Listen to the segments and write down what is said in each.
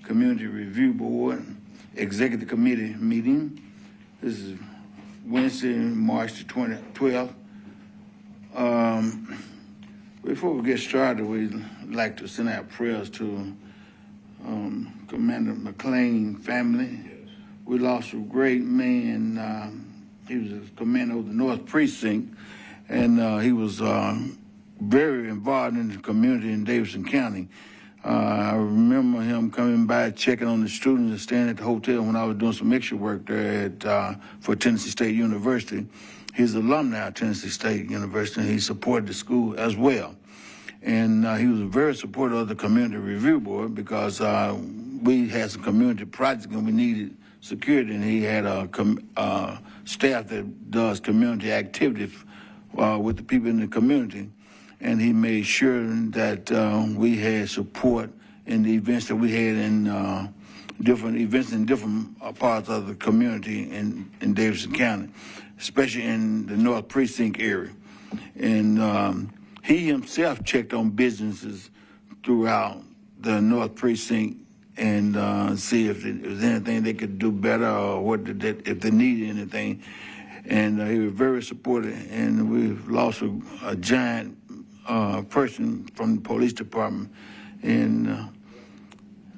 Community Review Board Executive Committee meeting. This is Wednesday, March the 12th. Before we get started, we'd like to send out prayers to Commander McLean family. Yes. We lost a great man. He was a commander of the North Precinct, and he was very involved in the community in Davidson County. I remember him coming by, checking on the students and staying at the hotel when I was doing some extra work there for Tennessee State University. He's an alumni of Tennessee State University, and he supported the school as well. And he was very supportive of the Community Review Board because we had some community projects and we needed security, and he had a staff that does community activities with the people in the community. And he made sure that we had support in the events that we had in different events in different parts of the community in Davidson County, especially in the North Precinct area. And he himself checked on businesses throughout the North Precinct and see if there was anything they could do better or if they needed anything. And he was very supportive, and we've lost a giant person from the police department. And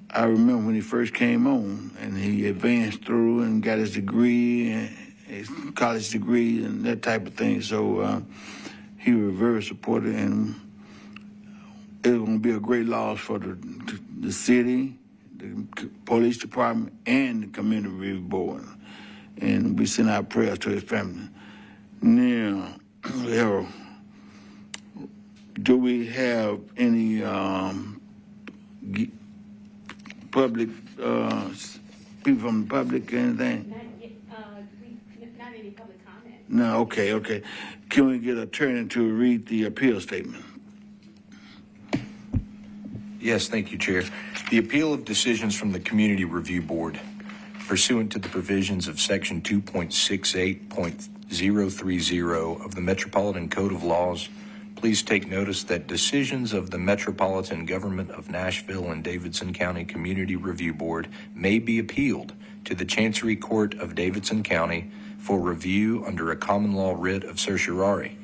I remember when he first came on, and he advanced through and got his degree, his college degree, and that type of thing. So he was very supportive, and it was going to be a great loss for the city, the police department, and the Community Review Board. And we send our prayers to his family. Now, Harold, do we have any public, people from the public, anything? Not any public comment. No, okay. Can we get an attorney to read the appeal statement? Yes, thank you, Chair. The appeal of decisions from the Community Review Board pursuant to the provisions of Section 2.68.030 of the Metropolitan Code of Laws, please take notice that decisions of the Metropolitan Government of Nashville and Davidson County Community Review Board may be appealed to the Chancery Court of Davidson County for review under a common law writ of certiorari.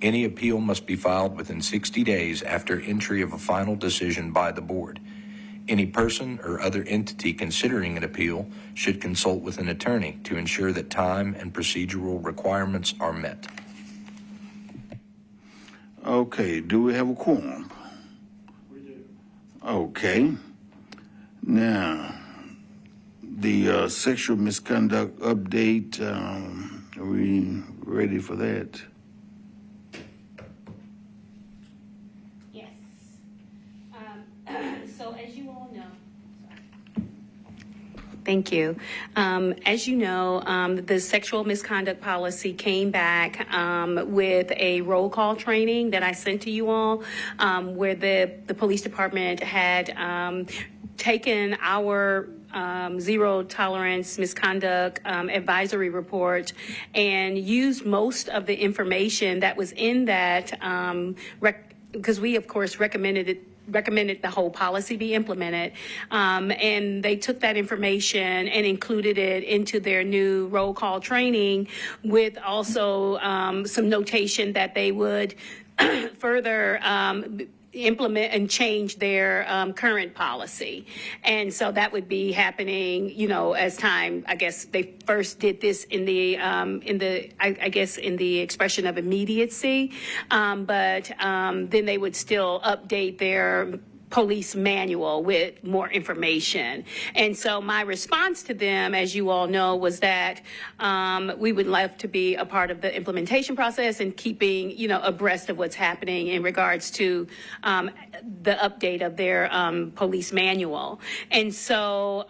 Any appeal must be filed within 60 days after entry of a final decision by the board. Any person or other entity considering an appeal should consult with an attorney to ensure that time and procedural requirements are met. Okay, do we have a quorum? We do. Okay. Now, the sexual misconduct update, are we ready for that? Yes. So as you all know, thank you. As you know, the sexual misconduct policy came back with a roll call training that I sent to you all, where the police department had taken our zero tolerance misconduct advisory report and used most of the information that was in that because we, of course, recommended the whole policy be implemented, and they took that information and included it into their new roll call training with also some notation that they would further implement and change their current policy. And so that would be happening, as time, I guess they first did this in the expression of immediacy, but then they would still update their police manual with more information. And so my response to them, as you all know, was that we would love to be a part of the implementation process and keeping, abreast of what's happening in regards to the update of their police manual. And so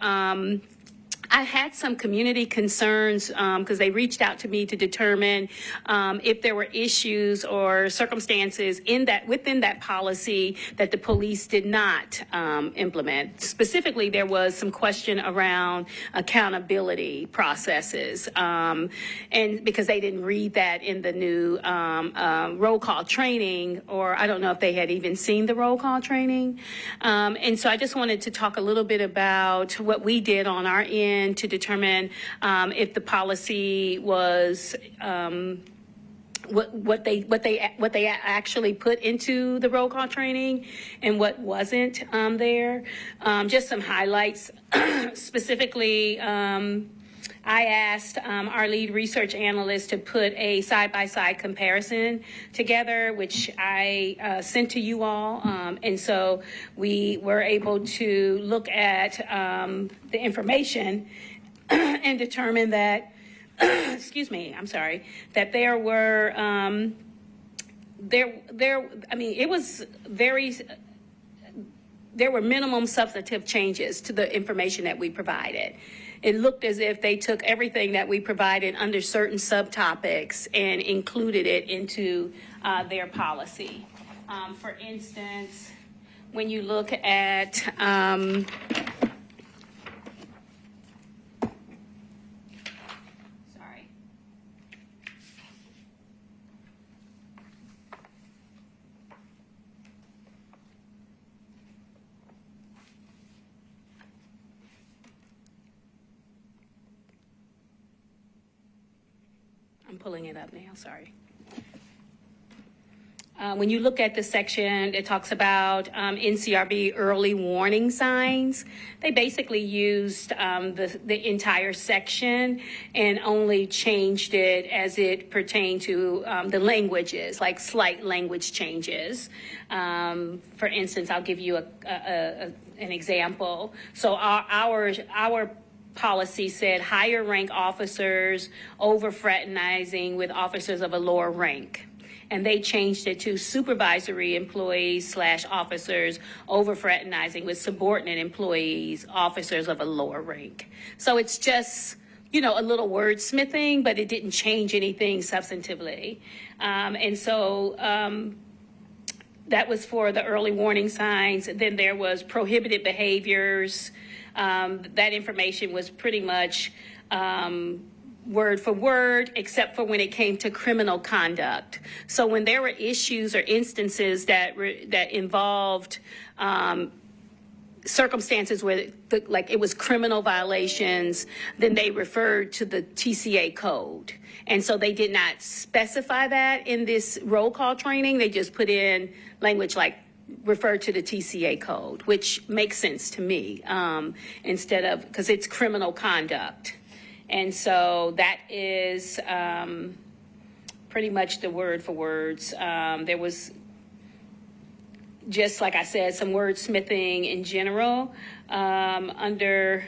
I had some community concerns because they reached out to me to determine if there were issues or circumstances within that policy that the police did not implement. Specifically, there was some question around accountability processes, and because they didn't read that in the new roll call training, or I don't know if they had even seen the roll call training. And so I just wanted to talk a little bit about what we did on our end to determine if the policy was what they actually put into the roll call training and what wasn't there. Just some highlights. Specifically, I asked our lead research analyst to put a side-by-side comparison together, which I sent to you all. And so we were able to look at the information and determine that, excuse me, I'm sorry, that there were, there were minimum substantive changes to the information that we provided. It looked as if they took everything that we provided under certain subtopics and included it into their policy. For instance, when you look at I'm pulling it up now, sorry. When you look at the section, it talks about NCRB early warning signs. They basically used the entire section and only changed it as it pertained to the languages, like slight language changes. For instance, I'll give you an example. So our policy said higher rank officers over fraternizing with officers of a lower rank. And they changed it to supervisory employees / officers over fraternizing with subordinate employees, officers of a lower rank. So it's just, a little wordsmithing, but it didn't change anything substantively. And so that was for the early warning signs. Then there was prohibited behaviors. That information was pretty much word for word, except for when it came to criminal conduct. So when there were issues or instances that involved circumstances where it was criminal violations, then they referred to the TCA code. And so they did not specify that in this roll call training. They just put in language like refer to the TCA code, which makes sense to me, instead of, because it's criminal conduct. And so that is pretty much the word for words. There was, just like I said, some wordsmithing in general under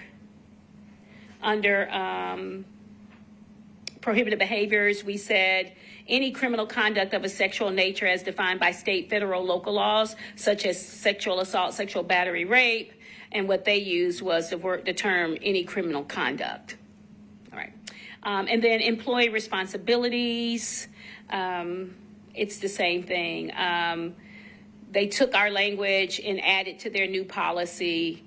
prohibited behaviors. We said any criminal conduct of a sexual nature as defined by state, federal, local laws, such as sexual assault, sexual battery, rape, and what they used was the term any criminal conduct. All right. And then employee responsibilities, it's the same thing. They took our language and added to their new policy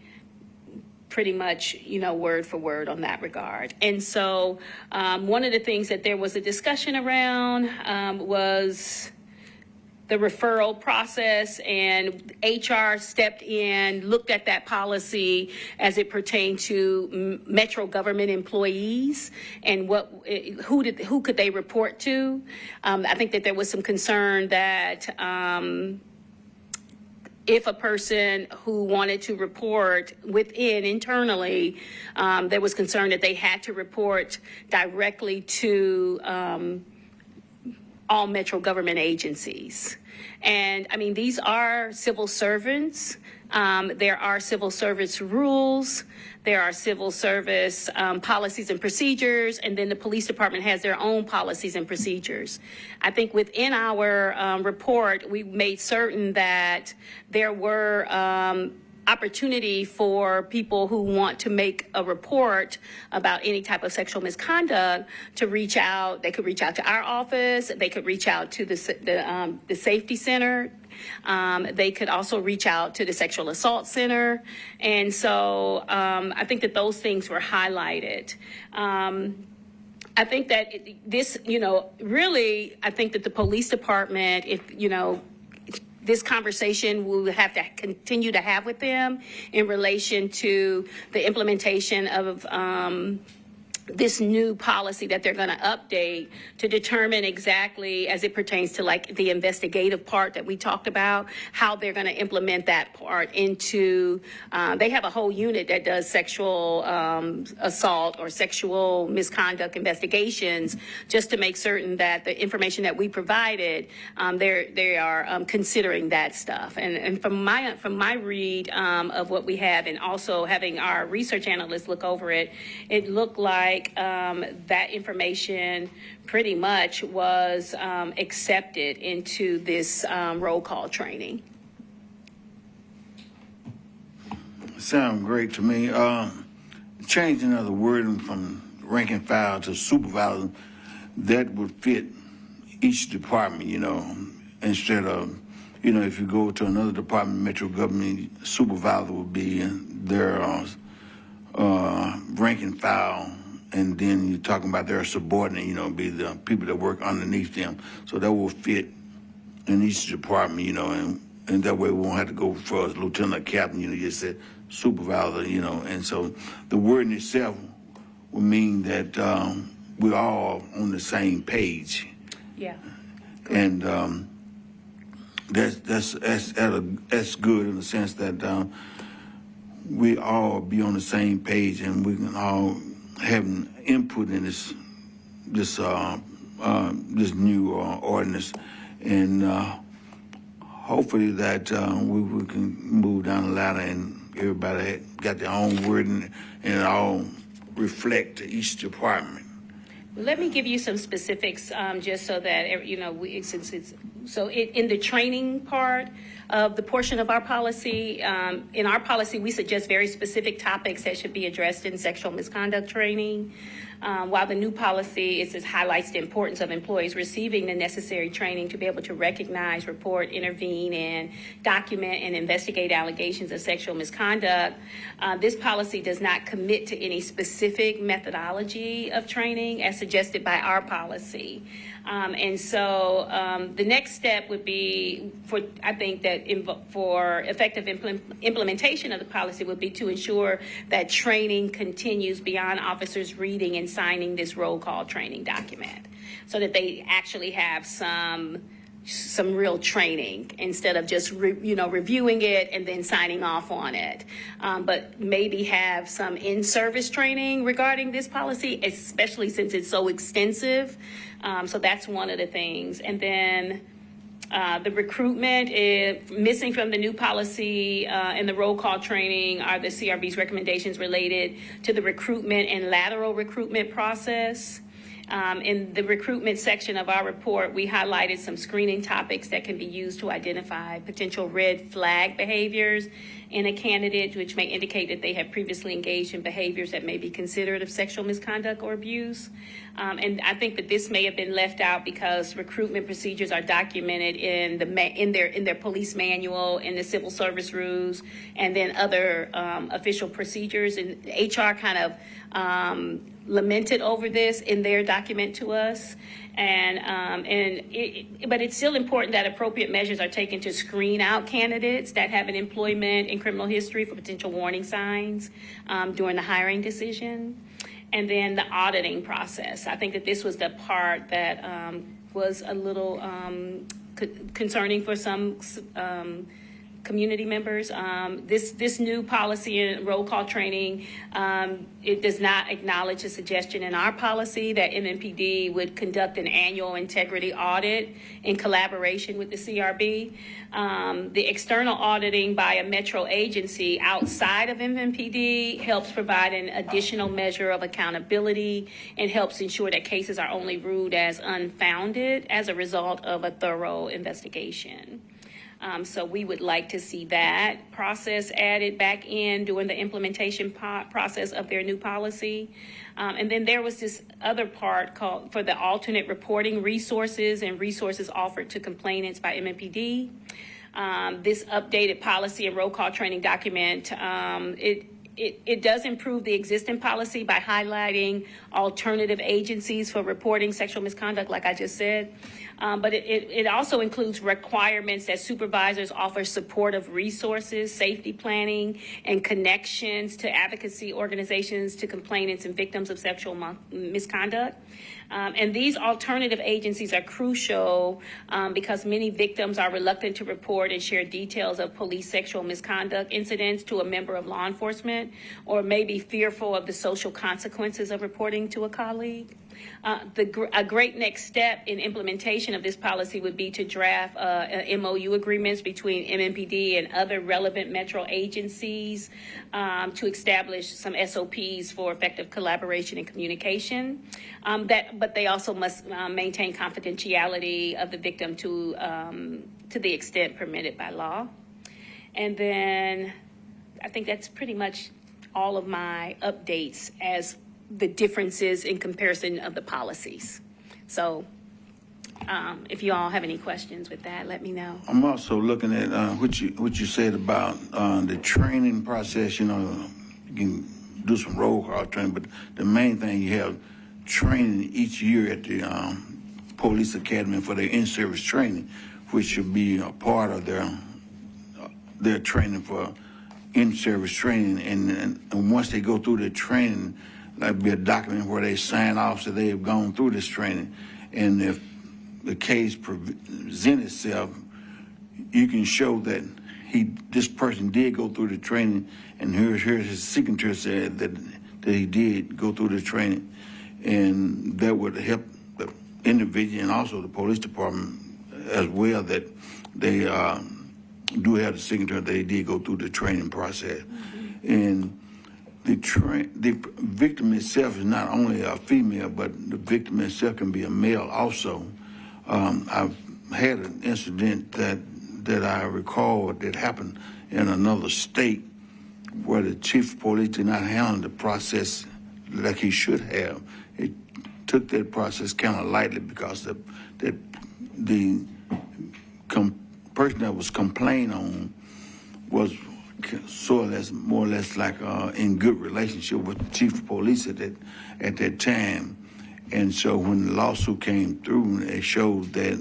pretty much, word for word on that regard. And so one of the things that there was a discussion around was the referral process, and HR stepped in, looked at that policy as it pertained to Metro government employees and who could they report to. I think that there was some concern that if a person who wanted to report internally, there was concern that they had to report directly to all Metro government agencies. And I mean, these are civil servants. There are civil service rules. There are civil service policies and procedures, and then the police department has their own policies and procedures. I think within our report, we made certain that there were opportunity for people who want to make a report about any type of sexual misconduct to reach out. They could reach out to our office. They could reach out to the safety center. They could also reach out to the sexual assault center. And so I think that those things were highlighted. I think that this, really, I think that the police department, this conversation we will have to continue to have with them in relation to the implementation of this new policy that they're going to update to determine exactly, as it pertains to like the investigative part that we talked about, how they're going to implement that part into, they have a whole unit that does sexual assault or sexual misconduct investigations, just to make certain that the information that we provided, they are considering that stuff. And from my read of what we have, and also having our research analysts look over it, it looked like that information pretty much was accepted into this roll call training. Sound great to me. Changing of the wording from rank and file to supervisor, that would fit each department, instead of, if you go to another department, metro government, supervisor would be their rank and file. And then you're talking about their subordinate, be the people that work underneath them. So that will fit in each department, and that way we won't have to go for as lieutenant captain, you just said supervisor, and so the wording itself will mean that we're all on the same page. Yeah. And that's good in the sense that we all be on the same page and we can all having input in this new ordinance, and hopefully that we can move down the ladder and everybody got their own wording and it all reflect to each department. Let me give you some specifics, just so that in the training part of the portion of our policy, in our policy we suggest very specific topics that should be addressed in sexual misconduct training. While the new policy highlights the importance of employees receiving the necessary training to be able to recognize, report, intervene, and document and investigate allegations of sexual misconduct, this policy does not commit to any specific methodology of training as suggested by our policy. And so the next step would be for effective implementation of the policy would be to ensure that training continues beyond officers reading and signing this roll call training document, so that they actually have some real training instead of just reviewing it and then signing off on it, but maybe have some in-service training regarding this policy, especially since it's so extensive. So that's one of the things. And then the recruitment is missing from the new policy and the roll call training are the CRB's recommendations related to the recruitment and lateral recruitment process. In the recruitment section of our report, we highlighted some screening topics that can be used to identify potential red flag behaviors in a candidate, which may indicate that they have previously engaged in behaviors that may be considered of sexual misconduct or abuse. And I think that this may have been left out because recruitment procedures are documented in their police manual, in the civil service rules, and then other official procedures. And HR kind of lamented over this in their document to us, but it's still important that appropriate measures are taken to screen out candidates that have an employment and criminal history for potential warning signs during the hiring decision. And then the auditing process. I think that this was the part that was a little concerning for some community members. This new policy and roll call training, it does not acknowledge a suggestion in our policy that MMPD would conduct an annual integrity audit in collaboration with the CRB. The external auditing by a metro agency outside of MMPD helps provide an additional measure of accountability and helps ensure that cases are only ruled as unfounded as a result of a thorough investigation. So we would like to see that process added back in during the implementation process of their new policy. And then there was this other part called for the alternate reporting resources and resources offered to complainants by MMPD. This updated policy and roll call training document, it does improve the existing policy by highlighting alternative agencies for reporting sexual misconduct, like I just said. But it also includes requirements that supervisors offer supportive resources, safety planning, and connections to advocacy organizations to complainants and victims of sexual misconduct. And these alternative agencies are crucial because many victims are reluctant to report and share details of police sexual misconduct incidents to a member of law enforcement, or may be fearful of the social consequences of reporting to a colleague. A great next step in implementation of this policy would be to draft MOU agreements between MMPD and other relevant Metro agencies to establish some SOPs for effective collaboration and communication. But they also must maintain confidentiality of the victim to the extent permitted by law. And then I think that's pretty much all of my updates as the differences in comparison of the policies. So if you all have any questions with that, let me know. I'm also looking at what you said about the training process. You know, you can do some roll call training, but the main thing, you have training each year at the police academy for their in-service training, which should be a part of their training for in-service training. And once they go through the training, that'd be a document where they sign off that they have gone through this training. And if the case presents itself, you can show that this person did go through the training, and here's his signature said that he did go through the training. And that would help the individual and also the police department as well, that they do have the signature that they did go through the training process. Mm-hmm. And the victim itself is not only a female, but the victim itself can be a male also. I've had an incident that I recall that happened in another state where the chief of police did not handle the process like he should have. He took that process kind of lightly because the person that was complained on was more or less like in good relationship with the chief of police at that time. And so when the lawsuit came through, it showed that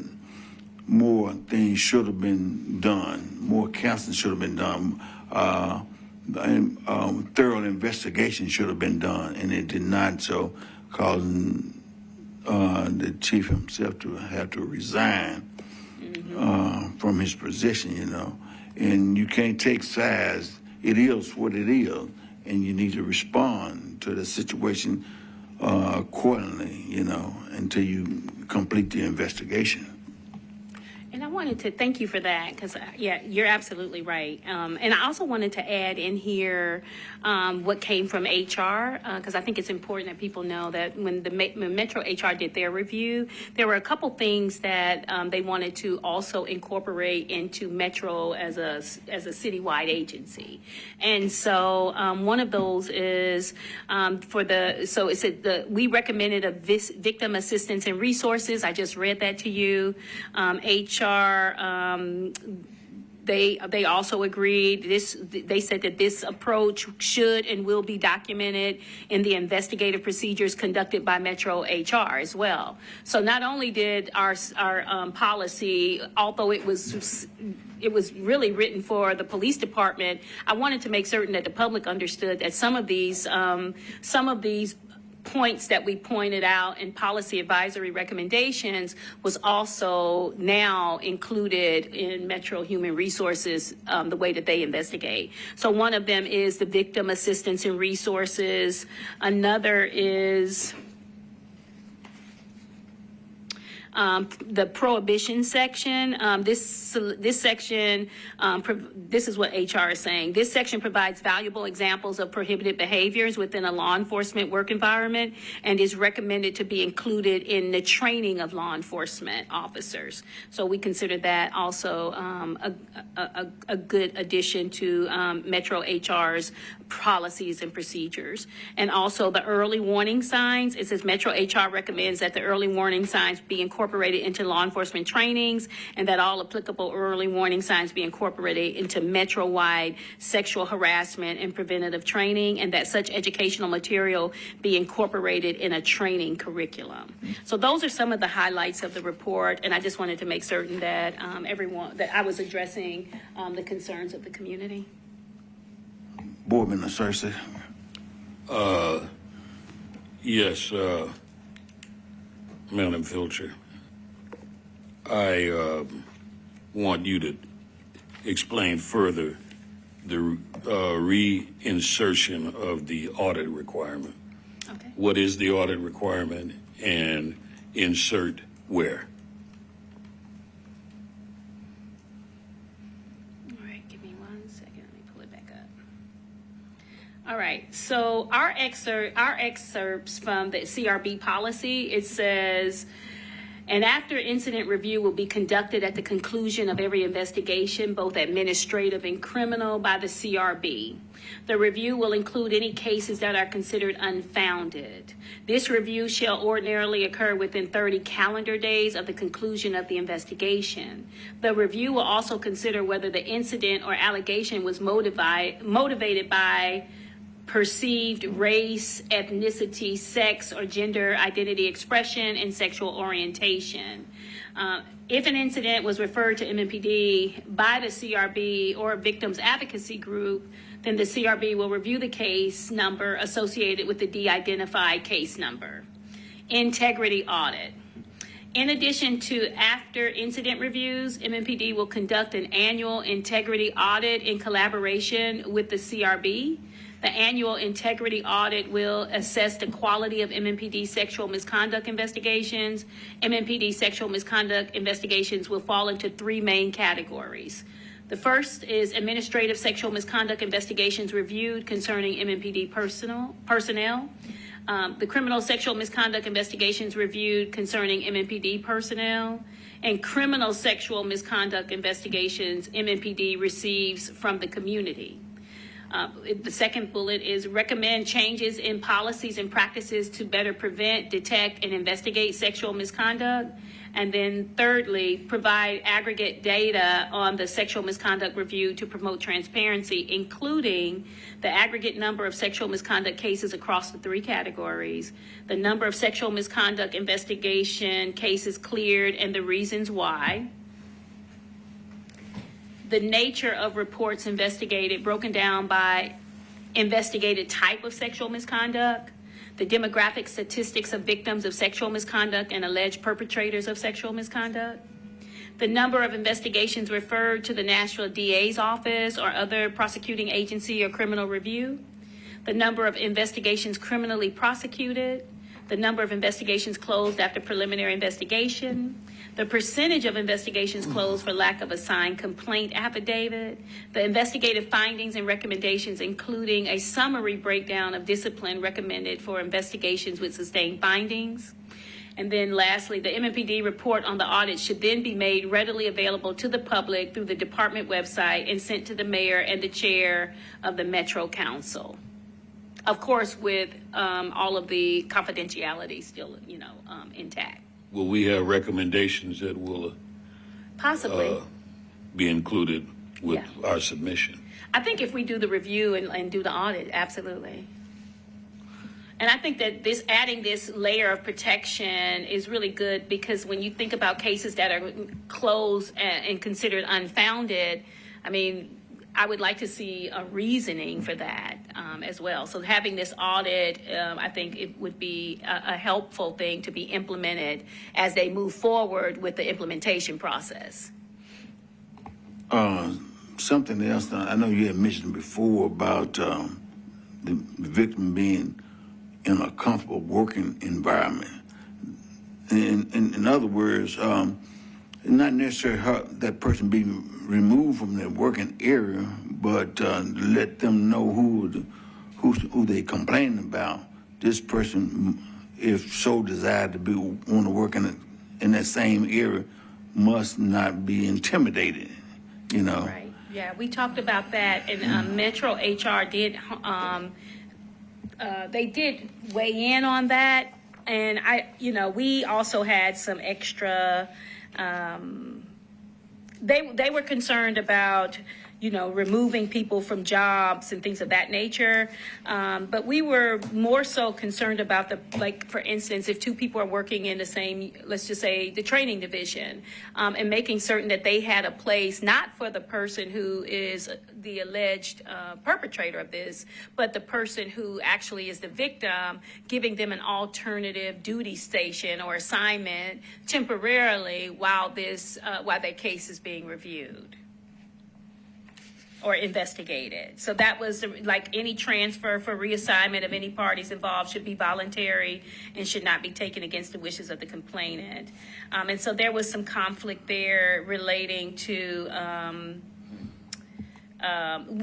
more things should have been done, more counseling should have been done, thorough investigation should have been done, and it did not, so causing the chief himself to have to resign from his position, you know. And you can't take sides. It is what it is, and you need to respond to the situation accordingly, you know, until you complete the investigation. And I wanted to thank you for that, because, yeah, you're absolutely right. And I also wanted to add in here what came from HR, because I think it's important that people know that when when Metro HR did their review, there were a couple things that they wanted to also incorporate into Metro as a citywide agency. And so one of those is so it said we recommended a victim assistance and resources. I just read that to you. HR, they also agreed. They said that this approach should and will be documented in the investigative procedures conducted by Metro HR as well. So not only did our policy, although it was really written for the police department, I wanted to make certain that the public understood that some of these points that we pointed out in policy advisory recommendations was also now included in Metro Human Resources, the way that they investigate. So one of them is the victim assistance and resources. Another is the prohibition section. This section, this is what HR is saying. This section provides valuable examples of prohibited behaviors within a law enforcement work environment and is recommended to be included in the training of law enforcement officers. So we consider that also a good addition to Metro HR's policies and procedures. And also the early warning signs. It says Metro HR recommends that the early warning signs be incorporated into law enforcement trainings and that all applicable early warning signs be incorporated into Metro-wide sexual harassment and preventative training, and that such educational material be incorporated in a training curriculum. So those are some of the highlights of the report, and I just wanted to make certain that that I was addressing the concerns of the community. Board Member Cersei. Yes, Madam Filcher, I want you to explain further the reinsertion of the audit requirement. Okay. What is the audit requirement and insert where? All right, give me 1 second. Let me pull it back up. All right, so our excerpts from the CRB policy, it says, and after incident review will be conducted at the conclusion of every investigation, both administrative and criminal, by the CRB. The review will include any cases that are considered unfounded. This review shall ordinarily occur within 30 calendar days of the conclusion of the investigation. The review will also consider whether the incident or allegation was motivated by perceived race, ethnicity, sex, or gender identity expression, and sexual orientation. If an incident was referred to MMPD by the CRB or a victims advocacy group, then the CRB will review the case number associated with the de-identified case number. Integrity audit. In addition to after incident reviews, MMPD will conduct an annual integrity audit in collaboration with the CRB. The annual integrity audit will assess the quality of MMPD sexual misconduct investigations. MMPD sexual misconduct investigations will fall into 3 main categories. The first is administrative sexual misconduct investigations reviewed concerning MMPD personnel. The criminal sexual misconduct investigations reviewed concerning MMPD personnel, and criminal sexual misconduct investigations MMPD receives from the community. The second bullet is recommend changes in policies and practices to better prevent, detect, and investigate sexual misconduct. And then thirdly, provide aggregate data on the sexual misconduct review to promote transparency, including the aggregate number of sexual misconduct cases across the 3 categories, the number of sexual misconduct investigation cases cleared and the reasons why, the nature of reports investigated broken down by investigated type of sexual misconduct, the demographic statistics of victims of sexual misconduct and alleged perpetrators of sexual misconduct, the number of investigations referred to the Nashville DA's office or other prosecuting agency or criminal review, the number of investigations criminally prosecuted, the number of investigations closed after preliminary investigation, the percentage of investigations closed for lack of a signed complaint affidavit, the investigative findings and recommendations, including a summary breakdown of discipline recommended for investigations with sustained findings. And then lastly, the MMPD report on the audit should then be made readily available to the public through the department website and sent to the mayor and the chair of the Metro Council. Of course, with all of the confidentiality still, intact. Will we have recommendations that will Possibly. Be included with our submission? I think if we do the review and do the audit, absolutely. And I think that adding this layer of protection is really good, because when you think about cases that are closed and considered unfounded, I would like to see a reasoning for that as well. So having this audit, I think it would be a helpful thing to be implemented as they move forward with the implementation process. Something else, I know you had mentioned before about the victim being in a comfortable working environment. in other words, not necessarily that person be removed from their working area, but let them know who they complaining about. This person, if so desired to want to work in that same area, must not be intimidated. You know. Right. Yeah, we talked about that, and Metro HR did. They did weigh in on that, and we also had some extra. They were concerned about, removing people from jobs and things of that nature. But we were more so concerned about for instance, if two people are working in the same, let's just say the training division, and making certain that they had a place, not for the person who is the alleged perpetrator of this, but the person who actually is the victim, giving them an alternative duty station or assignment temporarily while their case is being reviewed or investigated. So that was like any transfer for reassignment of any parties involved should be voluntary and should not be taken against the wishes of the complainant. And so there was some conflict there relating to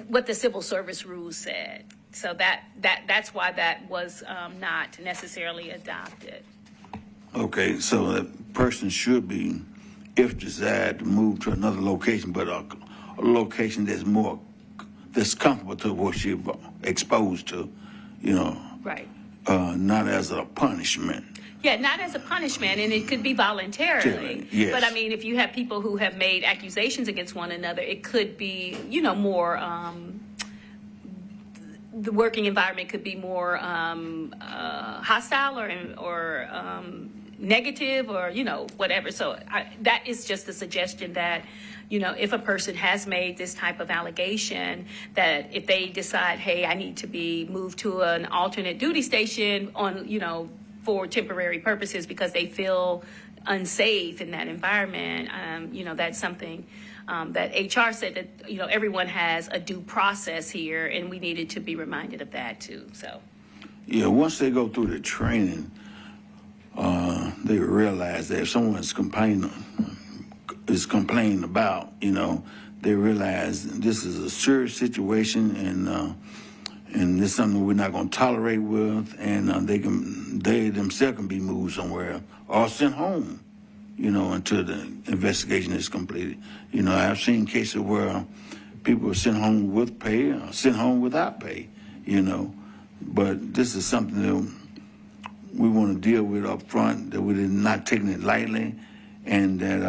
what the civil service rules said. So that's why that was not necessarily adopted. Okay, so that person should be, if desired, to move to another location, but a location that's comfortable to what she's exposed to, Right. not as a punishment. Yeah, not as a punishment, and it could be voluntarily. Yes. But I mean, if you have people who have made accusations against one another, it could be, more. The working environment could be more hostile or negative or whatever. So that is just a suggestion that. If a person has made this type of allegation, that if they decide, hey, I need to be moved to an alternate duty station for temporary purposes because they feel unsafe in that environment, that's something that HR said that, everyone has a due process here, and we needed to be reminded of that too, so. Yeah, once they go through the training, they realize that if someone's complaining about, they realize this is a serious situation and this is something we're not going to tolerate with, and they themselves can be moved somewhere or sent home, until the investigation is completed. I've seen cases where people are sent home with pay or sent home without pay, but this is something that we want to deal with up front, that we're not taking it lightly, and that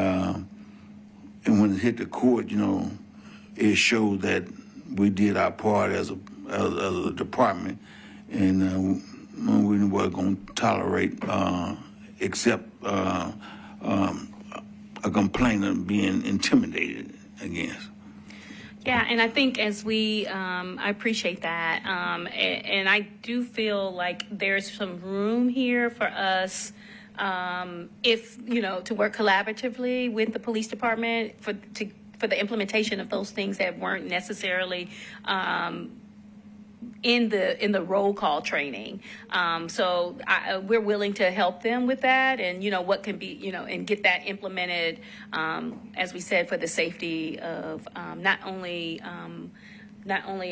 and when it hit the court, it showed that we did our part as a department, and we weren't going to tolerate except a complainant being intimidated against. Yeah, and I think I appreciate that, and I do feel like there's some room here for us. If to work collaboratively with the police department for the implementation of those things that weren't necessarily in the roll call training. So we're willing to help them with that, and what can be and get that implemented, as we said, for the safety of not only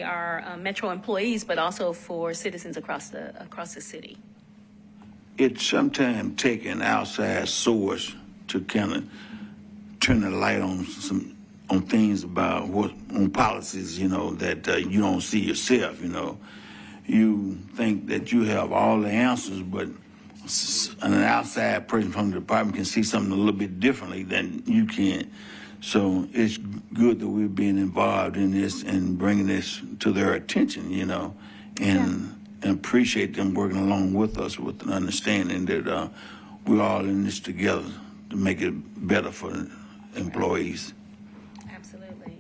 our Metro employees but also for citizens across the city. It sometimes takes an outside source to kind of turn the light on things about on policies, that you don't see yourself. You think that you have all the answers, but an outside person from the department can see something a little bit differently than you can. So it's good that we're being involved in this and bringing this to their attention, and appreciate them working along with us with an understanding that we're all in this together to make it better for employees. Absolutely.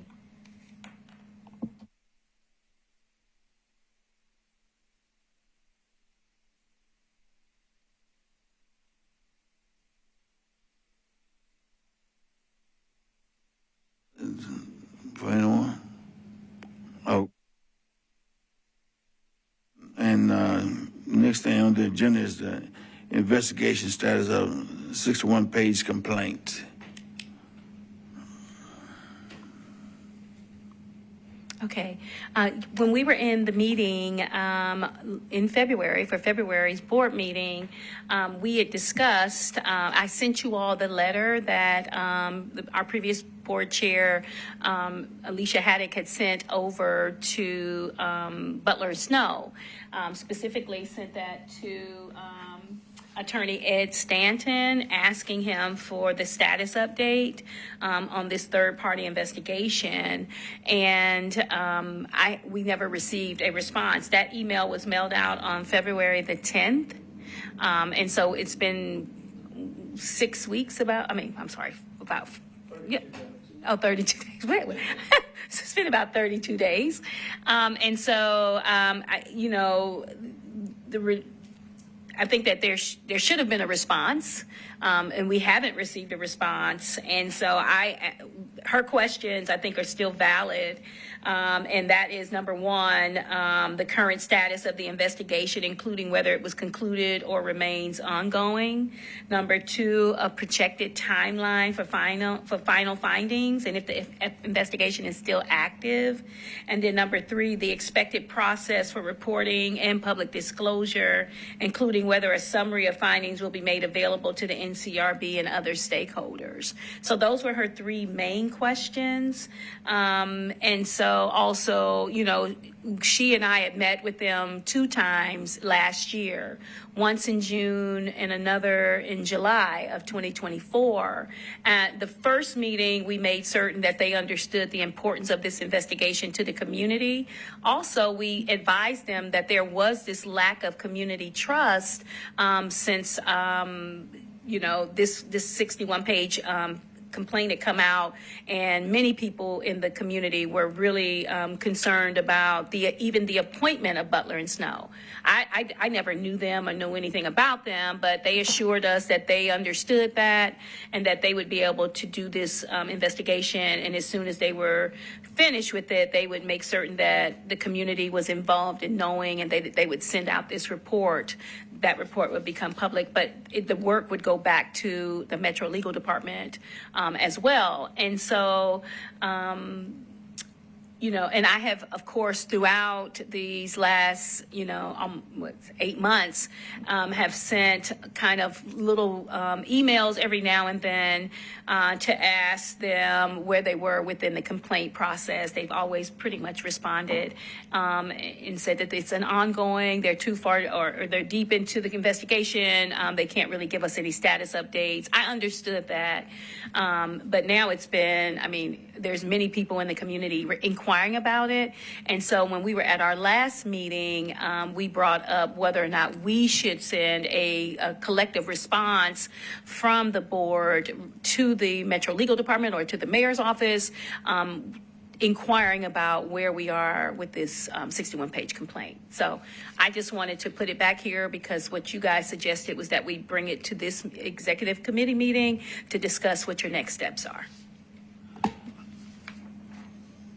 For anyone? Oh. And next thing on the agenda is the investigation status of 61-page complaint. Okay. When we were in the meeting in February, for February's board meeting, we had discussed, I sent you all the letter that our previous board chair, Alicia Haddock, had sent over to Butler Snow. Specifically sent that to Attorney Ed Stanton, asking him for the status update on this third-party investigation, and we never received a response. That email was mailed out on February the 10th, and so it's been 6 weeks about 32 days. Wait. So it's been about 32 days, and so I think that there should have been a response, and we haven't received a response. And so her questions, I think, are still valid. And that is, number one, the current status of the investigation, including whether it was concluded or remains ongoing. Number two, a projected timeline for final findings, and if the investigation is still active. And then number three, the expected process for reporting and public disclosure, including whether a summary of findings will be made available to the NCRB and other stakeholders. So those were her three main questions. And so also, she and I had met with them 2 times last year, once in June and another in July of 2024. At the first meeting, we made certain that they understood the importance of this investigation to the community. Also, we advised them that there was this lack of community trust since, this 61-page complaint had come out, and many people in the community were really concerned about even the appointment of Butler and Snow. I never knew them or knew anything about them, but they assured us that they understood that and that they would be able to do this investigation, and as soon as they were finished with it, they would make certain that the community was involved in knowing, and they would send out this report. That report would become public, but the work would go back to the Metro Legal Department as well. And so, and I have, of course, throughout these last, 8 months, have sent kind of little emails every now and then to ask them where they were within the complaint process. They've always pretty much responded and said that it's an ongoing, they're too far or they're deep into the investigation. They can't really give us any status updates. I understood that. But now it's been, there's many people in the community inquiring about it. And so when we were at our last meeting, we brought up whether or not we should send a collective response from the board to the Metro Legal Department or to the mayor's office, inquiring about where we are with this 61-page complaint. So I just wanted to put it back here because what you guys suggested was that we bring it to this executive committee meeting to discuss what your next steps are.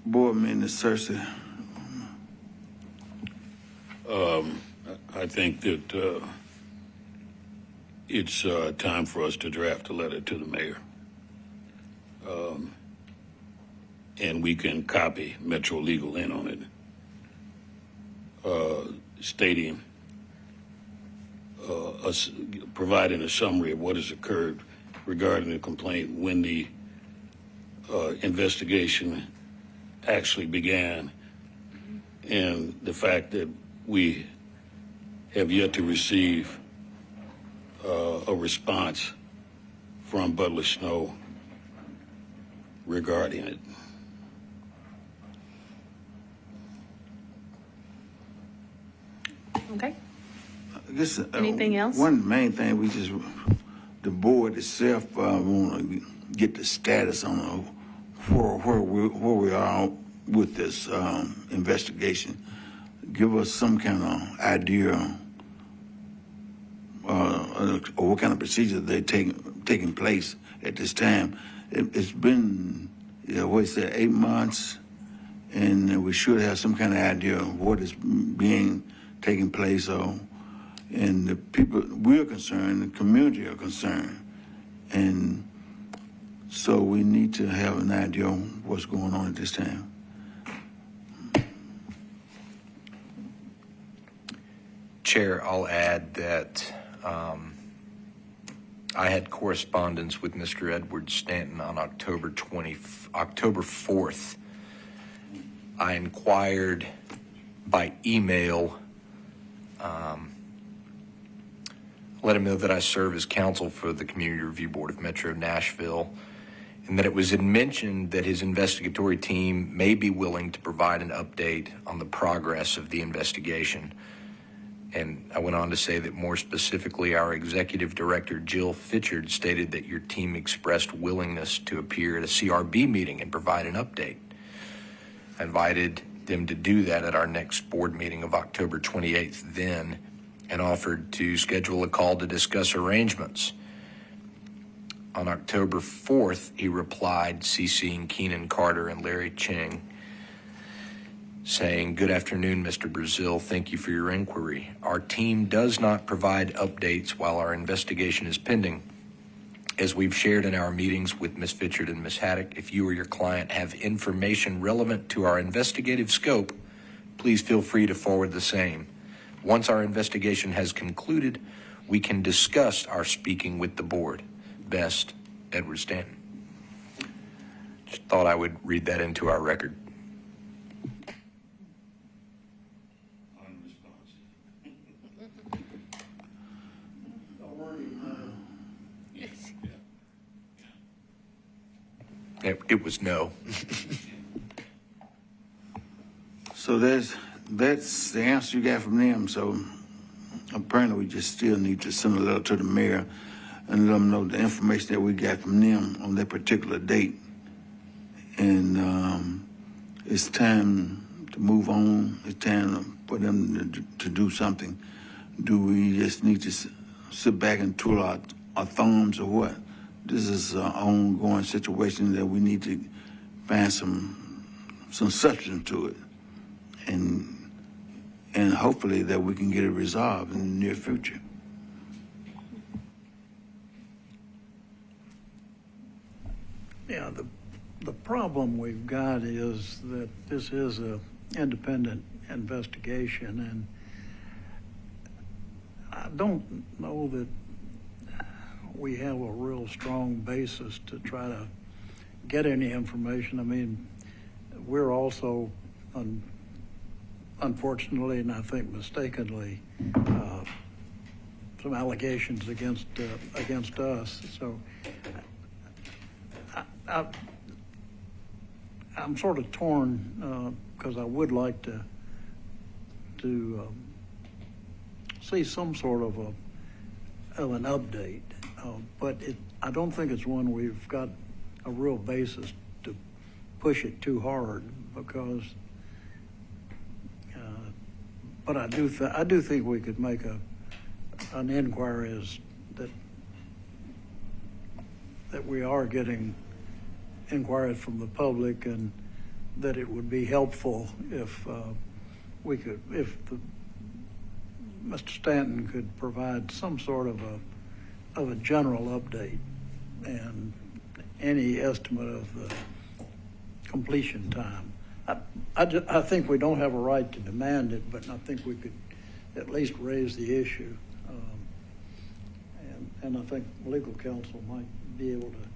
Board Member Cersei. I think that it's time for us to draft a letter to the mayor. And we can copy Metro Legal in on it, stating, providing a summary of what has occurred regarding the complaint when the investigation actually began, and the fact that we have yet to receive a response from Butler Snow regarding it. Okay. I guess, Anything else? One main thing the board itself want to get the status on where we are with this investigation. Give us some kind of idea or what kind of procedures they're taking place at this time. It's been, 8 months, and we should have some kind of idea of what is taking place. So And the people, we're concerned, the community are concerned. And so we need to have an idea on what's going on at this time. Chair, I'll add that I had correspondence with Mr. Edward Stanton on October 4th. I inquired by email, let him know that I serve as counsel for the Community Review Board of Metro Nashville, and that it was mentioned that his investigatory team may be willing to provide an update on the progress of the investigation. And I went on to say that more specifically, our executive director, Jill Fitchard, stated that your team expressed willingness to appear at a CRB meeting and provide an update. I invited them to do that at our next board meeting of October 28th then, and offered to schedule a call to discuss arrangements. On October 4th, he replied, CCing Keenan Carter and Larry Ching, saying, "Good afternoon, Mr. Brazil. Thank you for your inquiry. Our team does not provide updates while our investigation is pending. As we've shared in our meetings with Ms. Fitchard and Ms. Haddock, if you or your client have information relevant to our investigative scope, please feel free to forward the same. Once our investigation has concluded, we can discuss our speaking with the board. Best, Edward Stanton." Just thought I would read that into our record. It was no. So that's the answer you got from them. So apparently we just still need to send a letter to the mayor and let them know the information that we got from them on that particular date. And it's time to move on. It's time for them to do something. Do we just need to sit back and twiddle our thumbs or what? This is an ongoing situation that we need to find some substance to it, and hopefully that we can get it resolved in the near future. Yeah, the problem we've got is that this is an independent investigation, and I don't know that we have a real strong basis to try to get any information. I mean, we're also, unfortunately, and I think mistakenly, some allegations against us. So I'm sort of torn because I would like to see some sort of an update. But I don't think it's one we've got a real basis to push it too hard because. But I do think we could make an inquiry as that we are getting inquiries from the public, and that it would be helpful if Mr. Stanton could provide some sort of a general update and any estimate of the completion time. I think we don't have a right to demand it, but I think we could at least raise the issue. And I think legal counsel might be able to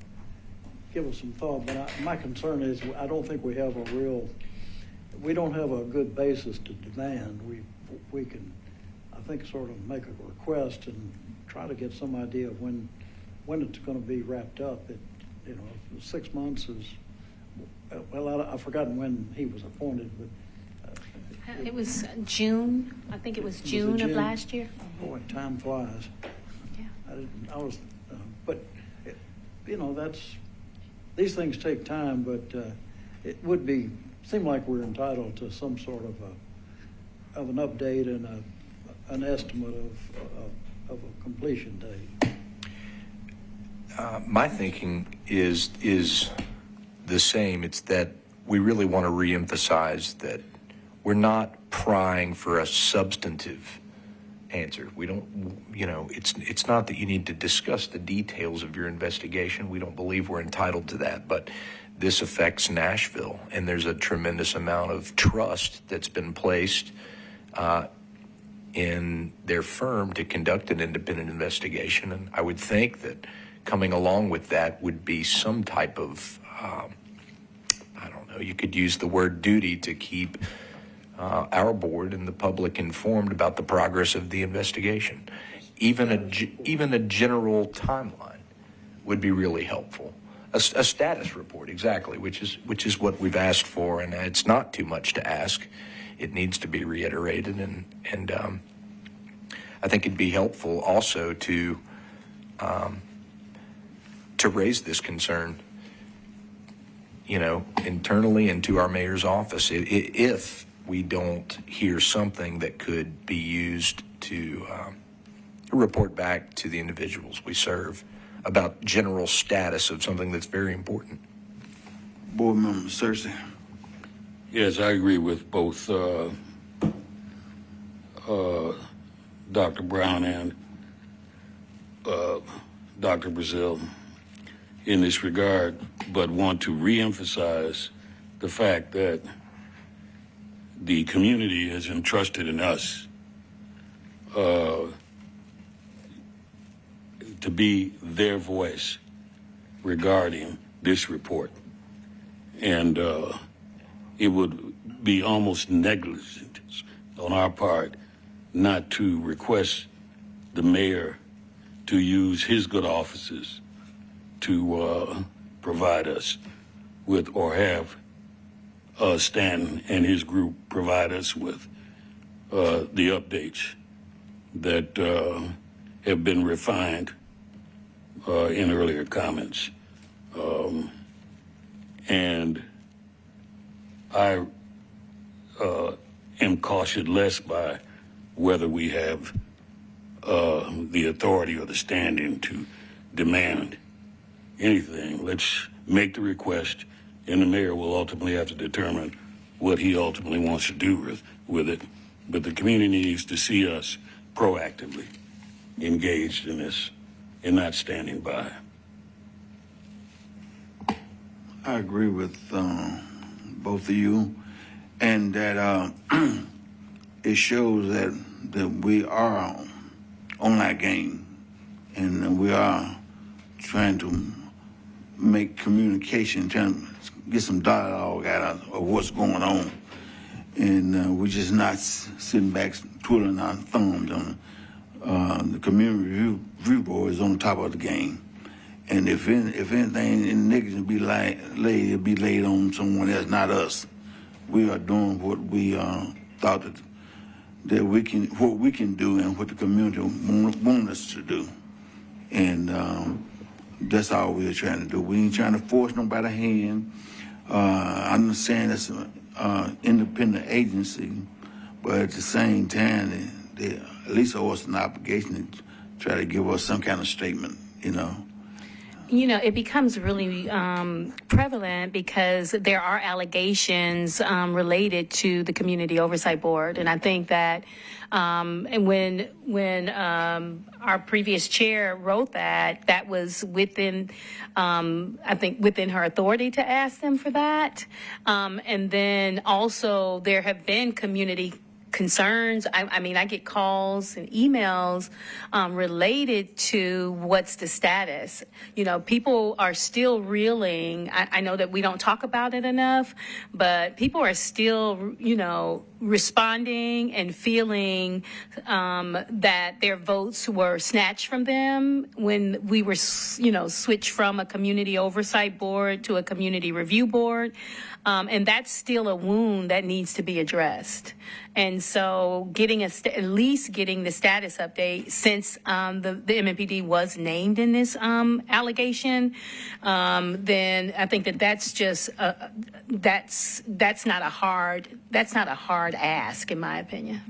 give us some thought. But my concern is I don't think we have we don't have a good basis to demand. We can, I think, sort of make a request and try to get some idea of when it's going to be wrapped up. 6 months is, well, I've forgotten when he was appointed, but It was June. I think it was June of last year. boy, time flies. Yeah. But these things take time. But it would seem like we're entitled to some sort of an update and an estimate of a completion date. My thinking is the same. It's that we really want to reemphasize that we're not prying for a substantive answer. We don't, it's not that you need to discuss the details of your investigation. We don't believe we're entitled to that, but this affects Nashville, and there's a tremendous amount of trust that's been placed in their firm to conduct an independent investigation. And I would think that coming along with that would be some type of, I don't know, you could use the word duty to keep our board and the public informed about the progress of the investigation. Even a general timeline would be really helpful. A status report, exactly, which is what we've asked for, and it's not too much to ask. It needs to be reiterated, and I think it'd be helpful also to raise this concern, internally and to our mayor's office if we don't hear something that could be used to report back to the individuals we serve about general status of something that's very important. Board Member Cersei. Yes, I agree with both Dr. Brown and Dr. Brazil in this regard, but want to reemphasize the fact that the community has entrusted in us to be their voice regarding this report. And it would be almost negligent on our part not to request the mayor to use his good offices to provide us with, or have Stan and his group provide us with the updates that have been refined in earlier comments. And I am cautioned less by whether we have the authority or the standing to demand anything. Let's make the request, and the mayor will ultimately have to determine what he ultimately wants to do with it. But the community needs to see us proactively engaged in this and not standing by. I agree with both of you, and that it shows that we are on our game, and we are trying to make communication, trying to get some dialogue out of what's going on, and we're just not sitting back twiddling our thumbs. On the community review board is on top of the game. And if anything in negligence be laid, it'll be laid on someone else, not us. We are doing what we thought that we can do and what the community want us to do. And that's all we're trying to do. We ain't trying to force nobody's hand. I understand it's an independent agency, but at the same time, they at least owe us an obligation to try to give us some kind of statement, It becomes really prevalent because there are allegations related to the Community Oversight Board, and I think that and when our previous chair wrote that was within, I think, within her authority to ask them for that, and then also there have been community concerns. I mean, I get calls and emails related to what's the status. People are still reeling. I know that we don't talk about it enough, but people are still, responding and feeling that their votes were snatched from them when we were, switched from a community oversight board to a community review board. And that's still a wound that needs to be addressed. And so at least getting the status update since the MMPD was named in this allegation, then I think that's just that's not a hard ask, in my opinion.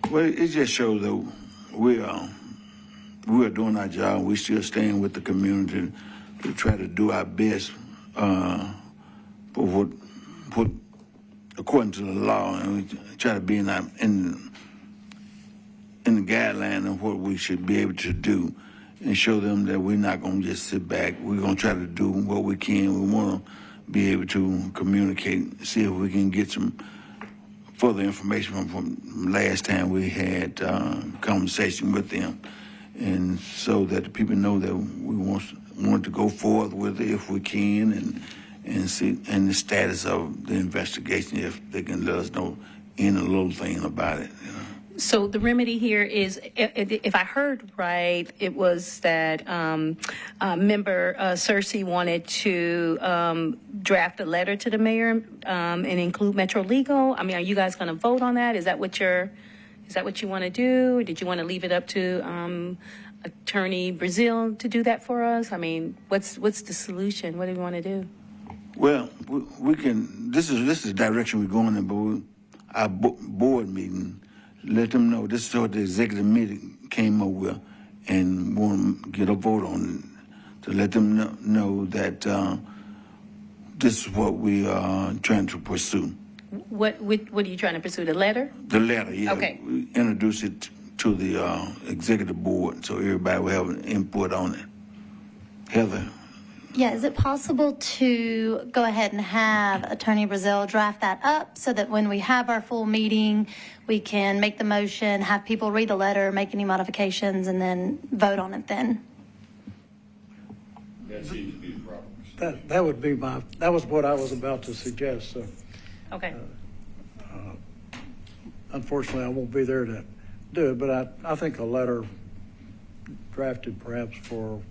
Well, it just shows that we are doing our job. We still staying with the community to try to do our best for what according to the law, and we try to be in the guideline of what we should be able to do and show them that we're not going to just sit back. We're going to try to do what we can. We want to be able to communicate, see if we can get some further information from last time we had conversation with them, and so that the people know that we want to go forward with it if we can, and see and the status of the investigation, if they can let us know any little thing about it. You know? So the remedy here is, if I heard right, it was that member Cersei wanted to draft a letter to the mayor and include Metro Legal. I mean, are you guys going to vote on that? Is that what you want to do? Or did you want to leave it up to Attorney Brazil to do that for us? I mean, what's the solution? What do you want to do? Well, we can. This is the direction we're going in, but our board meeting. Let them know this is what the executive meeting came up with, and want to get a vote on it, to let them know that this is what we are trying to pursue. What are you trying to pursue? The letter? The letter, yeah. Okay. We introduce it to the executive board so everybody will have an input on it. Heather. Yeah, is it possible to go ahead and have Attorney Brazil draft that up so that when we have our full meeting, we can make the motion, have people read the letter, make any modifications, and then vote on it then? That seems to be the problem. That would be that was what I was about to suggest, so. Okay. Unfortunately, I won't be there to do it, but I think a letter drafted perhaps for,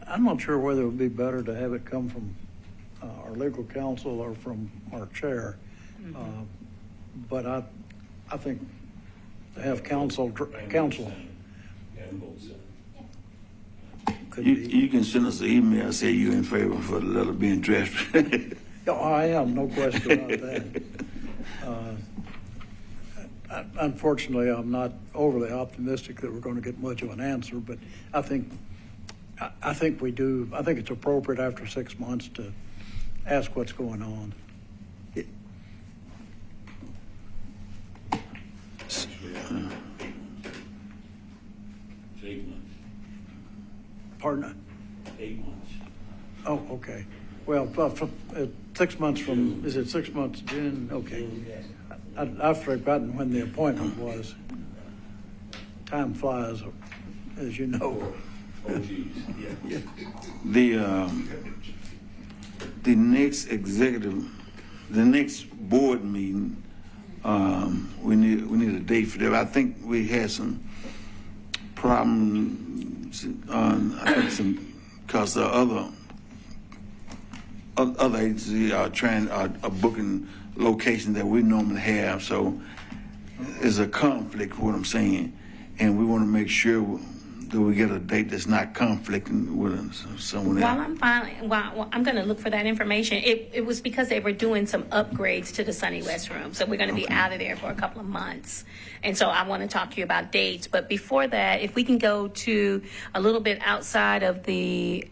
I'm not sure whether it would be better to have it come from our legal counsel or from our chair. Mm-hmm. But I think to have counsel could be. You can send us an email, say you're in favor for the letter being drafted. Oh, I am, no question about that. Unfortunately, I'm not overly optimistic that we're going to get much of an answer, but I think we do. I think it's appropriate after 6 months to ask what's going on. 8 months. Pardon? 8 months. Oh, okay. Well, 6 months from, is it 6 months, June? Okay. I've forgotten when the appointment was. Time flies, as you know. Oh, geez, yeah. The next the next board meeting, we need a date for that. I think we had some problems. I think because the other agencies are booking locations that we normally have. So there's a conflict. What I'm saying, and we want to make sure that we get a date that's not conflicting with someone else. While I'm going to look for that information, it was because they were doing some upgrades to the Sunny West room. So we're going to be out of there for a couple of months. And so I want to talk to you about dates. But before that, if we can go to a little bit outside of the,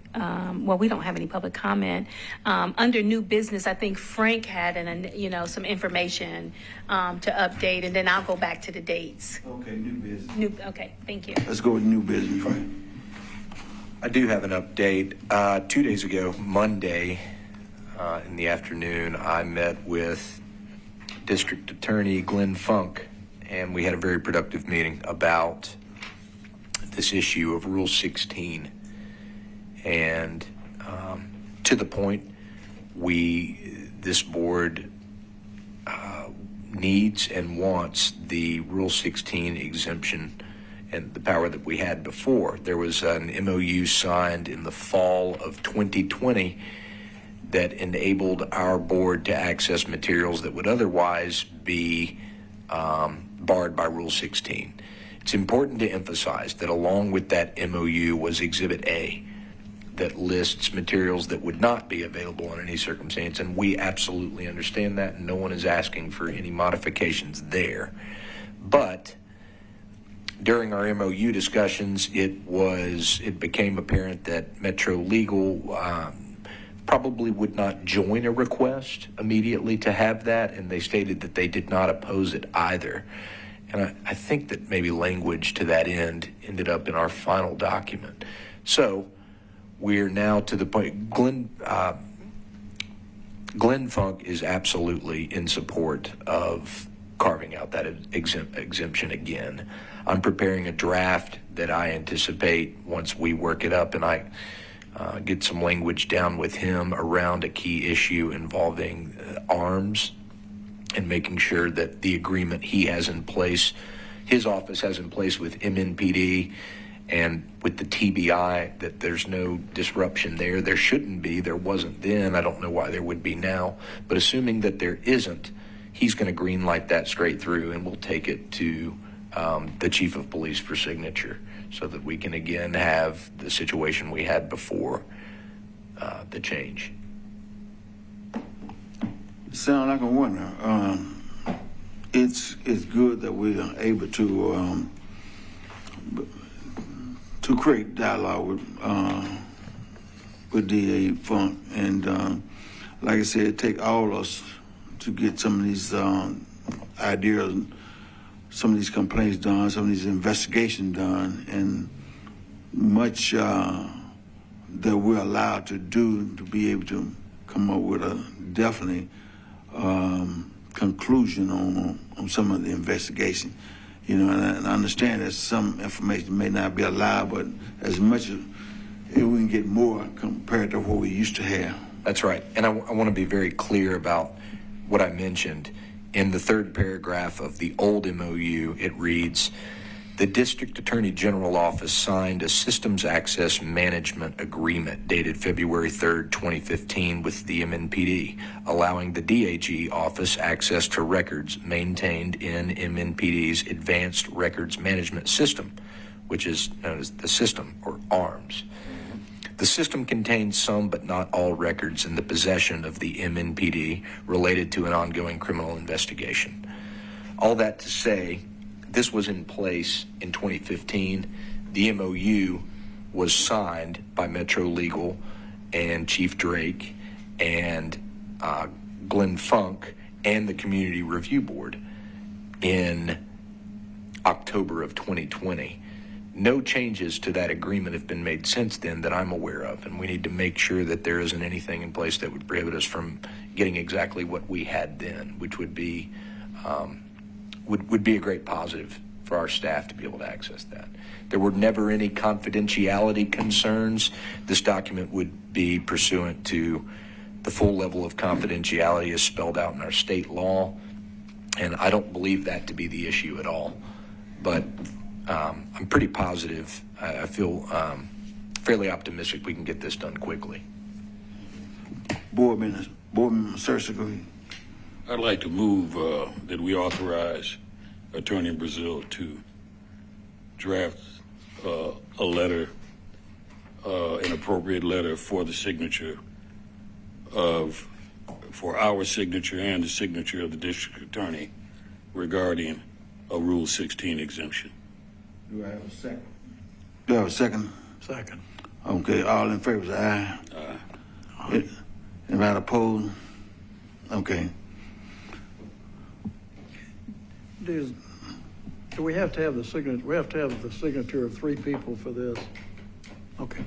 we don't have any public comment. Under new business, I think Frank had some information to update, and then I'll go back to the dates. Okay, new business. Okay, thank you. Let's go with new business, Frank. I do have an update. 2 days ago, Monday, in the afternoon, I met with District Attorney Glenn Funk, and we had a very productive meeting about this issue of Rule 16. And to the point, this board needs and wants the Rule 16 exemption and the power that we had before. There was an MOU signed in the fall of 2020 that enabled our board to access materials that would otherwise be barred by Rule 16. It's important to emphasize that along with that MOU was Exhibit A that lists materials that would not be available in any circumstance, and we absolutely understand that, and no one is asking for any modifications there. But during our MOU discussions, it became apparent that Metro Legal probably would not join a request immediately to have that, and they stated that they did not oppose it either. And I think that maybe language to that end ended up in our final document. So we're now to the point, Glenn Funk is absolutely in support of carving out that exemption again. I'm preparing a draft that I anticipate once we work it up and I get some language down with him around a key issue involving arms and making sure that the agreement he has in place, his office has in place with MNPD and with the TBI, that there's no disruption there. There shouldn't be. There wasn't then. I don't know why there would be now. But assuming that there isn't, he's going to green light that straight through, and we'll take it to the chief of police for signature so that we can again have the situation we had before the change. Sound like a winner. It's good that we are able to create dialogue with DA Funk, and like I said, it take all of us to get some of these ideas, some of these complaints done, some of these investigations done, and much that we're allowed to do to be able to come up with a definitely conclusion on some of the investigation. You know, and I understand that some information may not be allowed, but as much as we can get more compared to what we used to have. That's right. And I want to be very clear about what I mentioned. In the third paragraph of the old MOU, it reads, the District Attorney General Office signed a Systems Access Management Agreement dated February 3rd, 2015 with the MNPD, allowing the DAG office access to records maintained in MNPD's Advanced Records Management System, which is known as the system, or ARMS. The system contains some but not all records in the possession of the MNPD related to an ongoing criminal investigation. All that to say, this was in place in 2015. The MOU was signed by Metro Legal and Chief Drake and Glenn Funk and the Community Review Board in October of 2020. No changes to that agreement have been made since then that I'm aware of, and we need to make sure that there isn't anything in place that would prohibit us from getting exactly what we had then, which would be would be a great positive for our staff to be able to access that. There were never any confidentiality concerns. This document would be pursuant to the full level of confidentiality as spelled out in our state law, and I don't believe that to be the issue at all. But I'm pretty positive. I feel fairly optimistic we can get this done quickly. Board Member Sersico. I'd like to move that we authorize Attorney Brazil to draft a letter, an appropriate letter for the signature for our signature and the signature of the district attorney regarding a Rule 16 exemption. Do I have a second? Do I have a second? Second. Okay, all in favor, say aye. Aye. Anybody opposed? Okay. Do we have to have the signature? We have to have the signature of 3 people for this. Okay.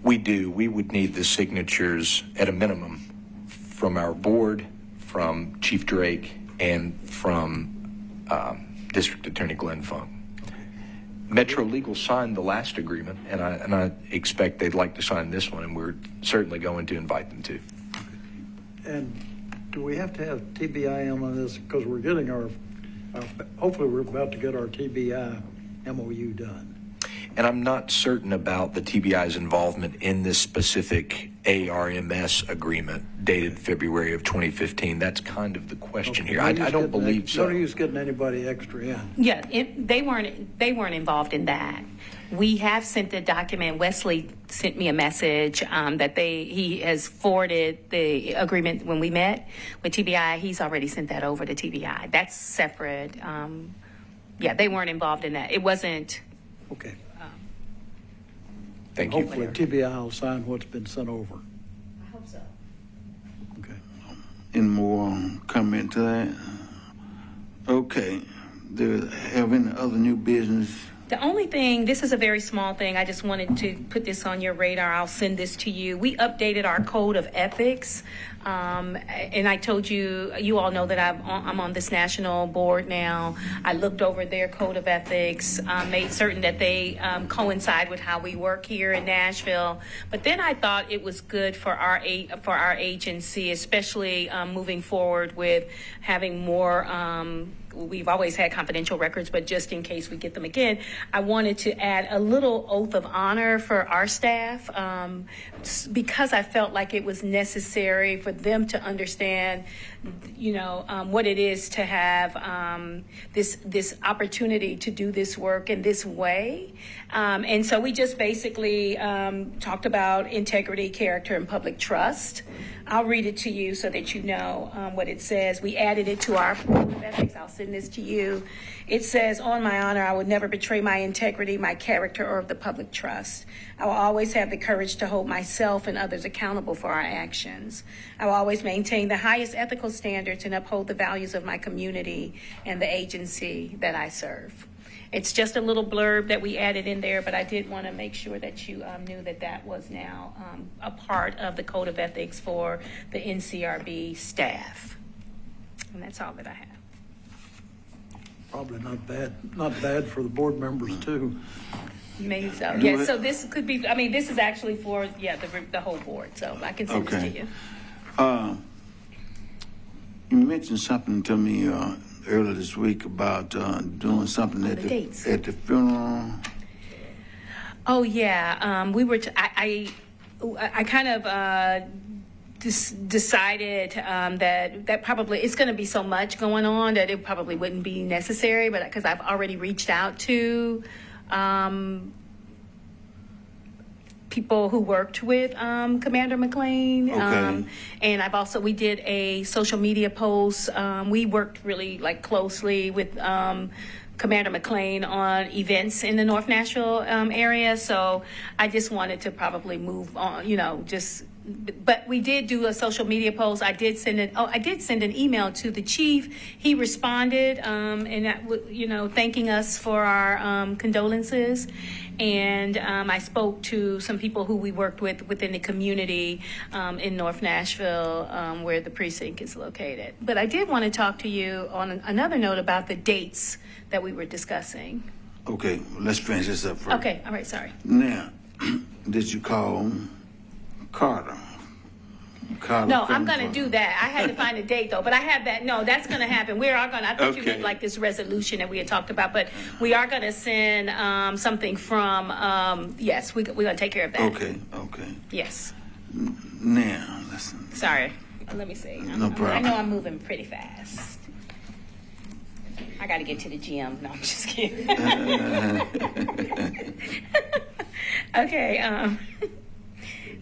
We do. We would need the signatures at a minimum from our board, from Chief Drake, and from District Attorney Glenn Funk. Metro Legal signed the last agreement, and I expect they'd like to sign this one, and we're certainly going to invite them to. And do we have to have TBIM on this? Because we're getting our hopefully we're about to get our TBI MOU done. And I'm not certain about the TBI's involvement in this specific ARMS agreement dated February of 2015. That's kind of the question here. I don't believe so. No use getting anybody extra in. Yeah, they weren't involved in that. We have sent the document. Wesley sent me a message that he has forwarded the agreement when we met with TBI. He's already sent that over to TBI. That's separate. Yeah, they weren't involved in that. It wasn't. Okay. Thank you. Hopefully TBI will sign what's been sent over. I hope so. Okay. Any more comment to that? Okay. do they have any other new business? The only thing, this is a very small thing, I just wanted to put this on your radar, I'll send this to you. We updated our code of ethics, and I told you, you all know that I'm on this national board now. I looked over their code of ethics, made certain that they coincide with how we work here in Nashville. But then I thought it was good for our agency, especially moving forward with having more, we've always had confidential records, but just in case we get them again, I wanted to add a little oath of honor for our staff, because I felt like it was necessary for them to understand, what it is to have this opportunity to do this work in this way. And so we just basically talked about integrity, character, and public trust. I'll read it to you so that you know what it says. We added it to our code of ethics. I'll send this to you. It says, on my honor, I would never betray my integrity, my character, or the public trust. I will always have the courage to hold myself and others accountable for our actions. I will always maintain the highest ethical standards and uphold the values of my community and the agency that I serve. It's just a little blurb that we added in there, but I did want to make sure that you knew that that was now a part of the code of ethics for the NCRB staff. And that's all that I have. Probably not bad for the board members too. Maybe so. Yeah, so this could be, this is actually for, the whole board, so I can send this to you. You mentioned something to me earlier this week about doing something at the funeral. Oh yeah, we were. I kind of decided that probably it's going to be so much going on that it probably wouldn't be necessary. But because I've already reached out to people who worked with Commander McLean, and we did a social media post. We worked really closely with Commander McLean on events in the North Nashville area. So I just wanted to probably move on, but we did do a social media post. I did send an email to the chief. He responded, and that, thanking us for our condolences. And I spoke to some people who we worked with within the community in North Nashville, where the precinct is located. But I did want to talk to you on another note about the dates that we were discussing. Okay, let's finish this up first. Okay, all right, sorry. Now, did you call Carter? No, I'm going to do that. I had to find a date though, but I have that. No, that's going to happen. We are going to, I thought you meant this resolution that we had talked about, but we are going to send something from, yes, we're going to take care of that. Okay. Yes. Now, listen. Sorry. Let me see. No problem. I know I'm moving pretty fast. I got to get to the gym. No, I'm just kidding. Okay.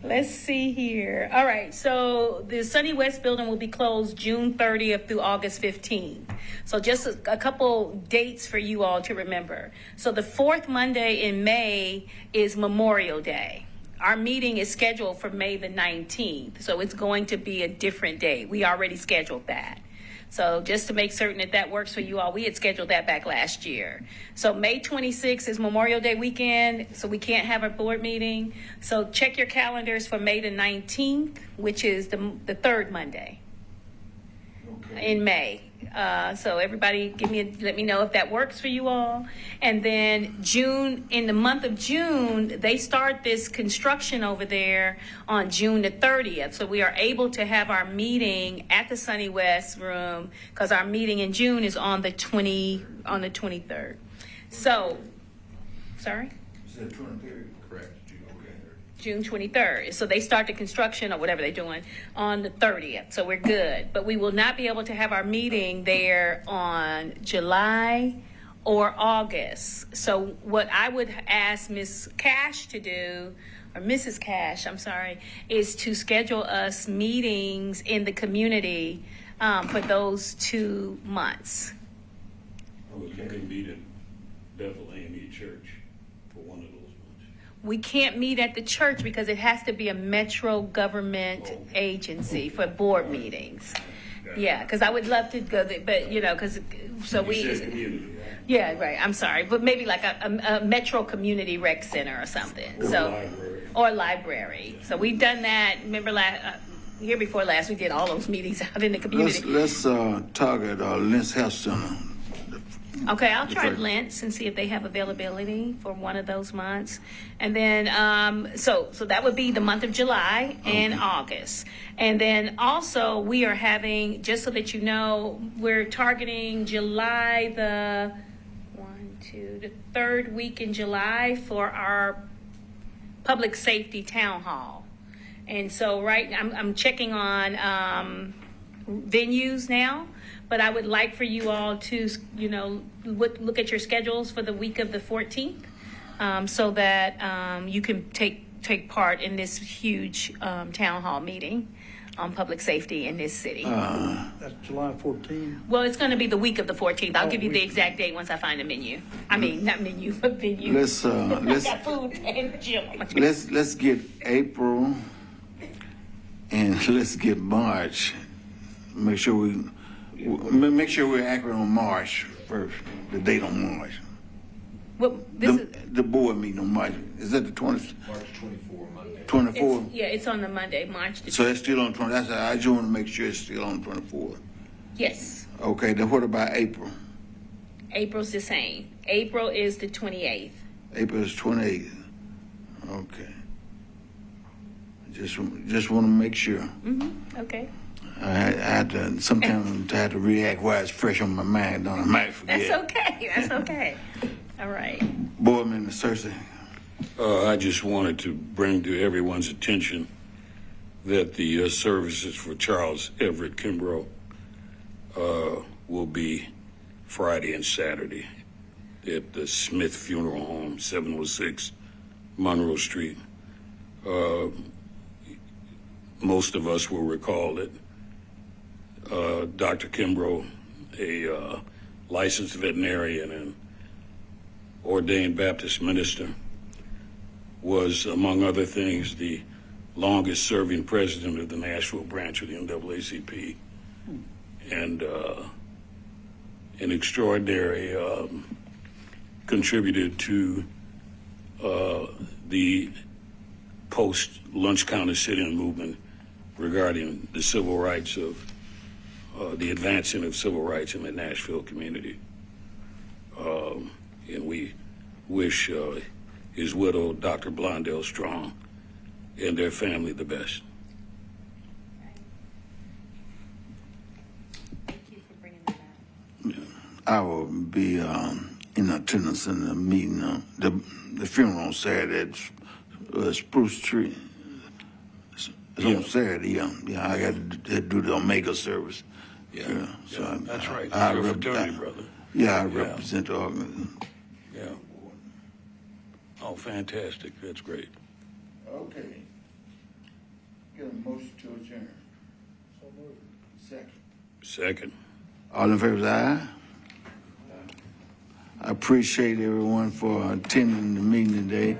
Let's see here. All right. So the Sunny West building will be closed June 30th through August 15th. So just a couple dates for you all to remember. So the fourth Monday in May is Memorial Day. Our meeting is scheduled for May the 19th. So it's going to be a different date. We already scheduled that. So just to make certain that that works for you all, we had scheduled that back last year. So May 26th is Memorial Day weekend, so we can't have a board meeting. So check your calendars for May the 19th, which is the third Monday in May. So everybody let me know if that works for you all. And then in the month of June, they start this construction over there on June the 30th. So we are able to have our meeting at the Sunny West room because our meeting in June is on the 23rd. So, sorry? You said 23rd, correct. June 23rd. So they start the construction or whatever they're doing on the 30th. So we're good. But we will not be able to have our meeting there on July or August. So what I would ask Ms. Cash to do, or Mrs. Cash, I'm sorry, is to schedule us meetings in the community for those 2 months. We can meet at Bethel AME Church for one of those months. We can't meet at the church because it has to be a metro government agency for board meetings. Yeah, because I would love to go there, but because so we. You said community, Yeah, right. I'm sorry, but maybe like a Metro Community Rec Center or something. Or library. So we've done that. Remember year before last, we did all those meetings out in the community. Let's target Lentz Health Center. Okay, I'll try Okay. Lentz and see if they have availability for one of those months. And then, so that would be the month of July and August. And then also we are having, just so that you know, we're targeting July, the third week in July for our public safety town hall. And so I'm checking on, venues now. But I would like for you all to, look at your schedules for the week of the 14th, so that you can take part in this huge town hall meeting on public safety in this city. That's July 14th. Well, it's going to be the week of the 14th. I'll give you the exact date once I find a menu. I mean, not menu, but venue. Let's Got food and gym. let's get April and let's get March. Make sure we're accurate on March first. The date on March. Well, The board meeting on March. Is that the 20th? March 24, Monday. 24th? it's on the Monday, March the So it's still on 20. I just want to make sure it's still on 24th. Yes. Okay, then what about April? April's the same. April is the 28th. April is 28th. Okay. Just want to make sure. Okay. I had to sometimes I had to react while it's fresh on my mind. Don't I might forget. That's okay. That's okay. All right. Board Member Cersei. I just wanted to bring to everyone's attention that the services for Charles Everett Kimbrough will be Friday and Saturday at the Smith Funeral Home, 706 Monroe Street. Most of us will recall that Dr. Kimbrough, a licensed veterinarian and ordained Baptist minister, was, among other things, the longest serving president of the Nashville branch of the NAACP, and an extraordinary contributor to the post-Lunch County sit-in movement regarding the civil rights of the advancing of civil rights in the Nashville community. And we wish his widow, Dr. Blondell Strong, and their family the best. Thank you for bringing that up. I will be in attendance in the meeting, the funeral on Saturday at Spruce Tree. It's on Saturday, yeah. I got to do the Omega service. So That's right. I You're a fraternity brother. Yeah, I represent the organization. Yeah. Oh, fantastic. That's great. Okay. Get a motion to adjourn. So moved. Second. Second. All in favor, say aye. I appreciate everyone for attending the meeting today.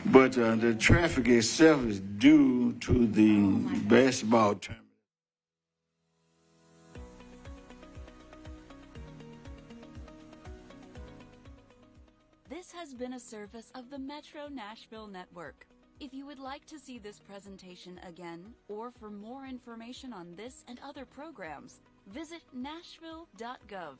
But the traffic itself is due to the basketball tournament. This has been a service of the Metro Nashville Network. If you would like to see this presentation again, or for more information on this and other programs, visit nashville.gov